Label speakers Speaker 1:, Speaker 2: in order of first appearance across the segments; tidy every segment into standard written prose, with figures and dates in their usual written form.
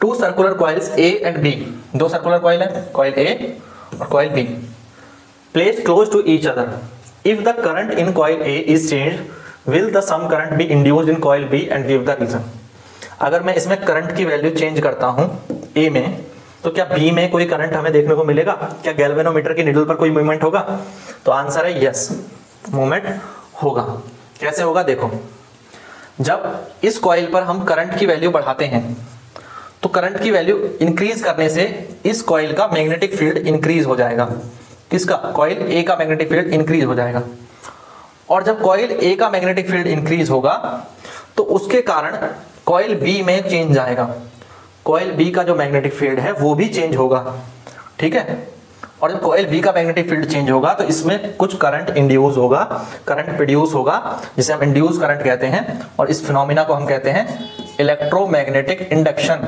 Speaker 1: To circular coils A and B, दो circular coil है, coil A और coil B, placed close to each other, if the current in coil A is changed will the some current be induced in coil B and give the reason. अगर मैं इसमें current की value change करता हूं ए में, तो क्या B में कोई करंट हमें देखने को मिलेगा? क्या गैल्वेनोमीटर की निडल पर कोई मूवमेंट होगा? तो आंसर है यस, मूवमेंट होगा। कैसे होगा देखो, जब इस कॉइल पर हम करंट की वैल्यू बढ़ाते हैं तो करंट की वैल्यू इंक्रीज करने से इस कॉइल का मैग्नेटिक फील्ड इंक्रीज हो जाएगा। किसका? कॉइल ए का मैग्नेटिक फील्ड इंक्रीज हो जाएगा। और जब कॉइल ए का मैग्नेटिक फील्ड इंक्रीज होगा तो उसके कारण कॉइल बी में चेंज आएगा, कॉइल बी का जो मैग्नेटिक फील्ड है वो भी चेंज होगा, ठीक है। और जब कॉइल बी का मैग्नेटिक फील्ड चेंज होगा तो इसमें कुछ करंट इंड्यूस होगा, करंट प्रोड्यूस होगा, जिसे हम इंड्यूस करंट कहते हैं। और इस फिनोमिना को हम कहते हैं इलेक्ट्रोमैग्नेटिक इंडक्शन।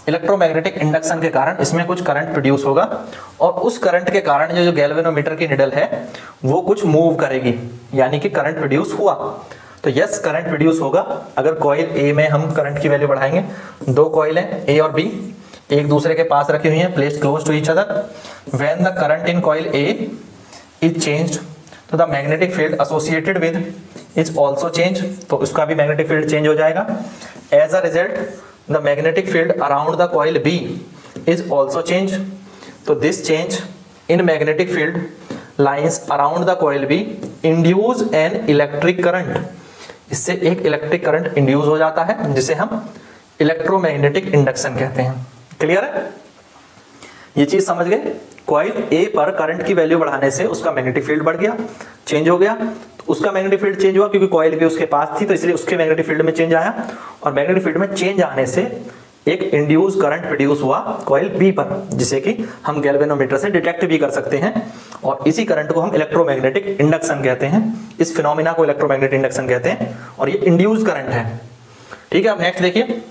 Speaker 1: इलेक्ट्रोमैग्नेटिक इंडक्शन के कारण इसमें कुछ करंट प्रोड्यूस होगा और उस करंट के कारण जो गैल्वेनोमीटर की निडल है वो कुछ मूव करेगी, यानी कि करंट प्रोड्यूस हुआ। तो यस, करंट प्रोड्यूस होगा अगर कॉइल ए में हम करंट की वैल्यू बढ़ाएंगे। दो कॉइल हैं ए और बी, एक दूसरे के पास रखी हुई हैं, placed close to each other. When the current in coil A is changed तो the magnetic field associated with is also change, तो उसका भी मैग्नेटिक फील्ड चेंज हो जाएगा। As a result the magnetic field around the coil B is also change, तो this change in magnetic field lines around the coil B induce an electric current. इससे एक electric current induce हो जाता है जिसे हम इलेक्ट्रोमैग्नेटिक इंडक्शन कहते हैं। क्लियर है? ये चीज समझ गए? कॉइल ए पर करंट की वैल्यू बढ़ाने से उसका मैग्नेटिक फील्ड बढ़ गया, चेंज हो गया। तो उसका मैग्नेटिक फील्ड चेंज हुआ क्योंकि कॉइल भी उसके पास थी, तो इसलिए उसके मैग्नेटिक फील्ड में चेंज आया। और मैग्नेटिक फील्ड में चेंज आने से एक इंड्यूस करंट प्रोड्यूस हुआ कॉइल बी पर, जिसे कि हम गैल्वेनोमीटर से डिटेक्ट भी कर सकते हैं। और इसी करंट को हम इलेक्ट्रोमैग्नेटिक इंडक्शन कहते हैं। इस फिनोमिना को इलेक्ट्रोमैग्नेटिक इंडक्शन कहते हैं और ये इंड्यूस करंट है, ठीक है। अब नेक्स्ट देखिए,